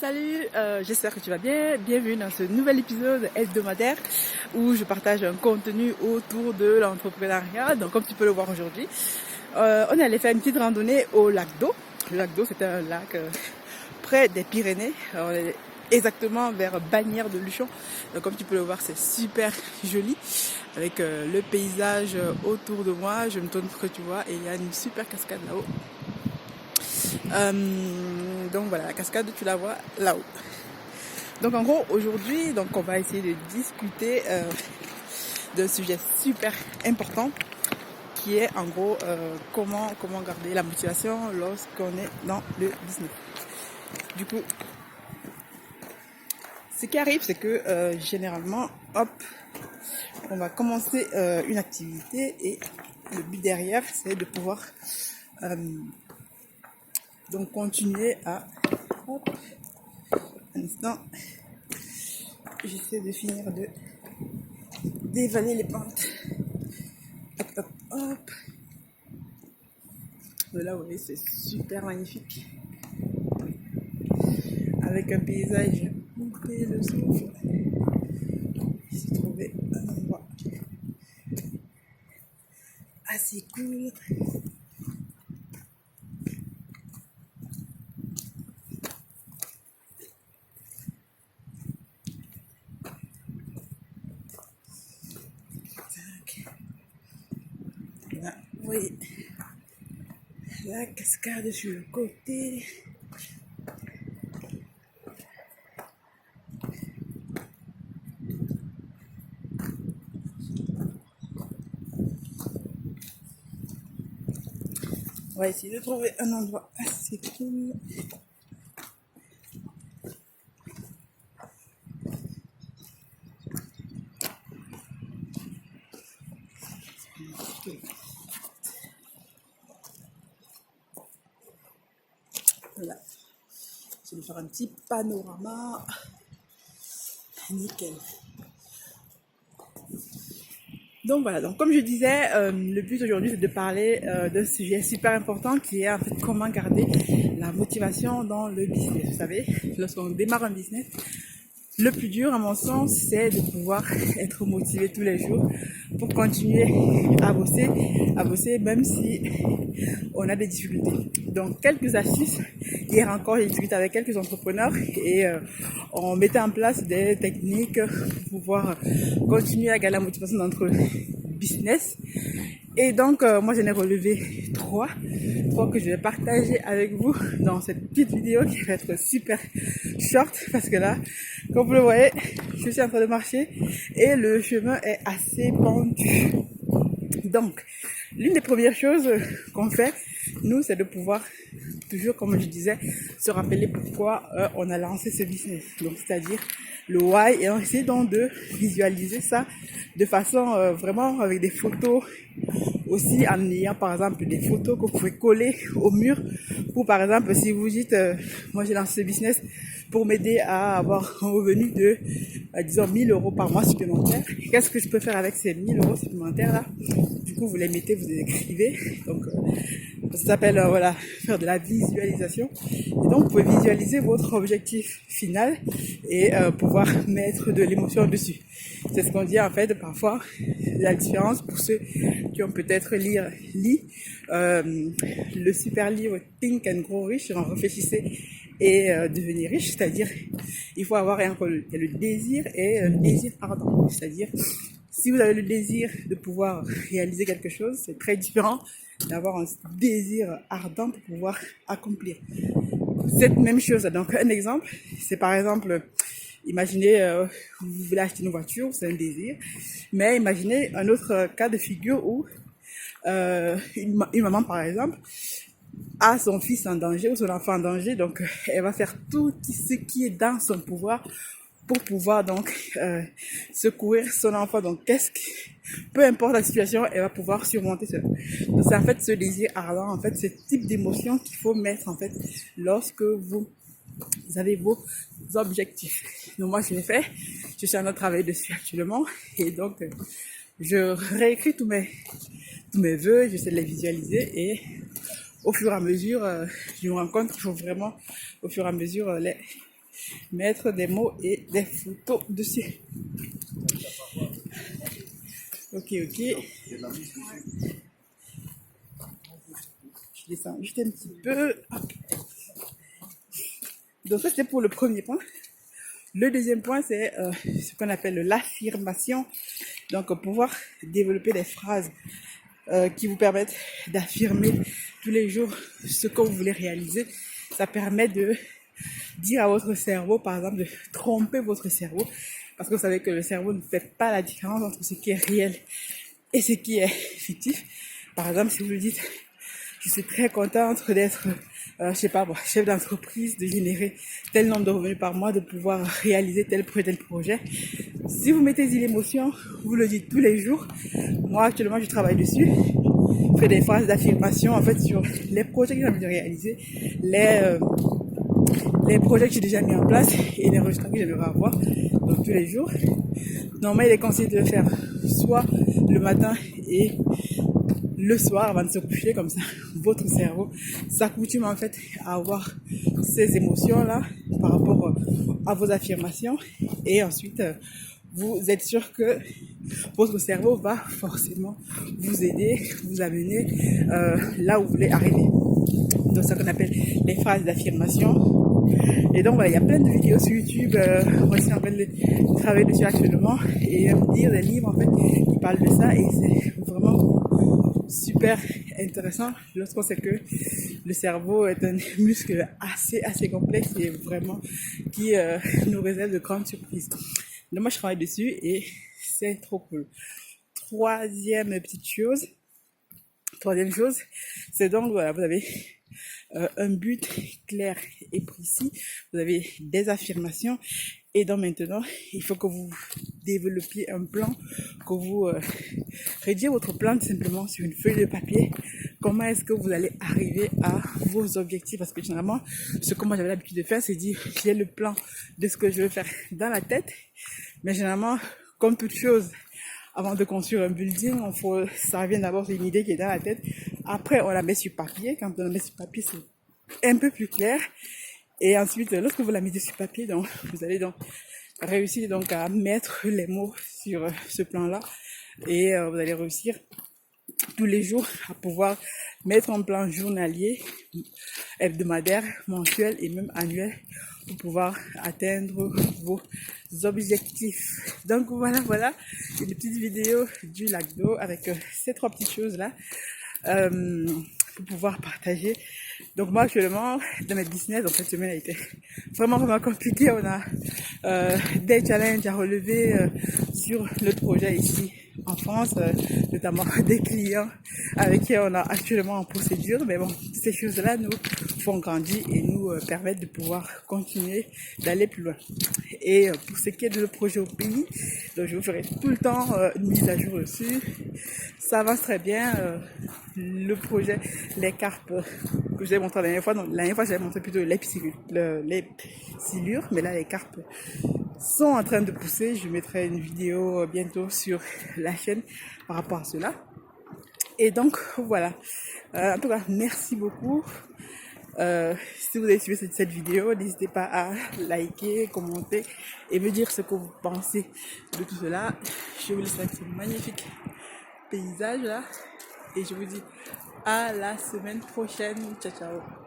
Salut, j'espère que tu vas bien. Bienvenue dans ce nouvel épisode hebdomadaire où je partage un contenu autour de l'entrepreneuriat. Donc comme tu peux le voir aujourd'hui, on est allé faire une petite randonnée au lac d'eau. Le lac d'eau, c'était un lac près des Pyrénées. On est exactement vers Bagnères de Luchon. Donc comme tu peux le voir, c'est super joli avec le paysage autour de moi. Je me tourne pour que tu vois et il y a une super cascade là-haut. Donc voilà, la cascade, tu la vois là-haut. Donc en gros, aujourd'hui, on va essayer de discuter d'un sujet super important qui est en gros comment garder la motivation lorsqu'on est dans le business. Du coup, ce qui arrive, c'est que généralement, on va commencer une activité et le but derrière, c'est de pouvoir donc continuer à... un instant, j'essaie de finir dévaler les pentes. Hop. Là, vous voyez, c'est super magnifique. Avec un paysage coupé de souffle. J'ai trouvé un endroit assez cool. Là, vous voyez, la cascade sur le côté. On va essayer de trouver un endroit assez cool. Voilà. Je vais faire un petit panorama. Nickel. Donc voilà, donc comme je disais, le but aujourd'hui c'est de parler d'un sujet super important qui est en fait comment garder la motivation dans le business. Vous savez, lorsqu'on démarre un business, le plus dur à mon sens c'est de pouvoir être motivé tous les jours pour continuer à bosser même si on a des difficultés. Donc quelques astuces, hier encore j'ai discuté avec quelques entrepreneurs et on mettait en place des techniques pour pouvoir continuer à garder la motivation dans notre business. Et donc moi j'en ai relevé trois que je vais partager avec vous dans cette petite vidéo qui va être super short parce que là, comme vous le voyez, je suis en train de marcher et le chemin est assez pentu. Donc, l'une des premières choses qu'on fait, nous, c'est de pouvoir toujours, comme je disais, se rappeler pourquoi on a lancé ce business. Donc, c'est-à-dire le why, et on essaie donc de visualiser ça de façon vraiment avec des photos, aussi en ayant par exemple des photos que vous pouvez coller au mur pour par exemple si vous dites moi j'ai lancé ce business pour m'aider à avoir un revenu de disons 1000 euros par mois supplémentaires, qu'est-ce que je peux faire avec ces 1000 euros supplémentaires là? Du coup vous les mettez, vous les écrivez, donc ça s'appelle voilà, faire de la visualisation. Et donc vous pouvez visualiser votre objectif final et pouvoir mettre de l'émotion dessus. C'est ce qu'on dit en fait parfois, la différence pour ceux qui ont peut-être lu le super livre Think and Grow Rich, en réfléchissez et devenir riche, c'est-à-dire il faut avoir le désir et un désir ardent, c'est-à-dire si vous avez le désir de pouvoir réaliser quelque chose, c'est très différent d'avoir un désir ardent pour pouvoir accomplir cette même chose. Donc un exemple, c'est par exemple, imaginez vous voulez acheter une voiture, c'est un désir, mais imaginez un autre cas de figure où une maman par exemple a son fils en danger ou son enfant en danger, donc elle va faire tout ce qui est dans son pouvoir pour pouvoir donc secourir son enfant. Donc peu importe la situation, elle va pouvoir surmonter ça. Donc c'est en fait ce désir ardent, en fait ce type d'émotion qu'il faut mettre en fait lorsque vous avez vos objectifs. Donc moi je l'ai fait, je suis en train de travailler dessus actuellement et donc je réécris tous mes vœux, j'essaie de les visualiser et au fur et à mesure je me rends compte qu'il faut vraiment au fur et à mesure mettre des mots et des photos dessus. Ok. Je descends juste un petit peu. Hop. Donc ça, c'est pour le premier point. Le deuxième point, c'est ce qu'on appelle l'affirmation. Donc, pouvoir développer des phrases qui vous permettent d'affirmer tous les jours ce que vous voulez réaliser. Ça permet de dire à votre cerveau, par exemple, de tromper votre cerveau. Parce que vous savez que le cerveau ne fait pas la différence entre ce qui est réel et ce qui est fictif. Par exemple, si vous lui dites, je suis très contente d'être, je sais pas, chef d'entreprise, de générer tel nombre de revenus par mois, de pouvoir réaliser tel projet. Si vous mettez l'émotion, vous le dites tous les jours. Moi, actuellement, je travaille dessus. Je fais des phrases d'affirmation, en fait, sur les projets que j'ai envie de réaliser, les projets que j'ai déjà mis en place et les résultats que j'aimerais avoir. Donc, tous les jours. Normalement, il est conseillé de le faire soit le matin et le soir avant de se coucher, comme ça votre cerveau s'accoutume en fait à avoir ces émotions là par rapport à vos affirmations, et ensuite vous êtes sûr que votre cerveau va forcément vous aider, vous amener là où vous voulez arriver. Donc ça qu'on appelle les phrases d'affirmation. Et donc voilà, il y a plein de vidéos sur YouTube, moi aussi en train de travailler dessus actuellement, et lire des livres en fait qui parlent de ça, et c'est vraiment super intéressant lorsqu'on sait que le cerveau est un muscle assez complexe et vraiment qui nous réserve de grandes surprises. Donc moi je travaille dessus et c'est trop cool. Troisième chose, c'est donc voilà, vous avez un but clair et précis, vous avez des affirmations, et donc maintenant il faut que vous développiez un plan, que vous rédigez votre plan tout simplement sur une feuille de papier. Comment est-ce que vous allez arriver à vos objectifs? Parce que généralement, ce que moi j'avais l'habitude de faire, c'est dire j'ai le plan de ce que je veux faire dans la tête, mais généralement, comme toute chose, avant de construire un building, ça vient d'abord d'une idée qui est dans la tête. Après, on la met sur papier. Quand on la met sur papier, c'est un peu plus clair. Et ensuite, lorsque vous la mettez sur papier, donc, vous allez donc réussir donc à mettre les mots sur ce plan-là. Et vous allez réussir tous les jours à pouvoir mettre un plan journalier, hebdomadaire, mensuel et même annuel pour pouvoir atteindre vos objectifs. Donc voilà, une petite vidéo du lac d'eau avec ces trois petites choses là pour pouvoir partager. Donc moi actuellement dans mes business, donc cette semaine a été vraiment compliquée. On a des challenges à relever sur le projet ici en France, notamment des clients avec qui on a actuellement en procédure. Mais bon, ces choses-là nous font grandir et nous permettent de pouvoir continuer d'aller plus loin. Et pour ce qui est de le projet au pays, donc je vous ferai tout le temps une mise à jour dessus. Ça avance très bien. Le projet, les carpes que j'ai montré la dernière fois. Donc, la dernière fois, j'avais montré plutôt les silures, mais là, les carpes sont en train de pousser. Je mettrai une vidéo bientôt sur la chaîne par rapport à cela. Et donc, voilà. En tout cas, merci beaucoup. Si vous avez suivi cette vidéo, n'hésitez pas à liker, commenter et me dire ce que vous pensez de tout cela. Je vous laisse avec ce magnifique paysage là, et je vous dis à la semaine prochaine. Ciao.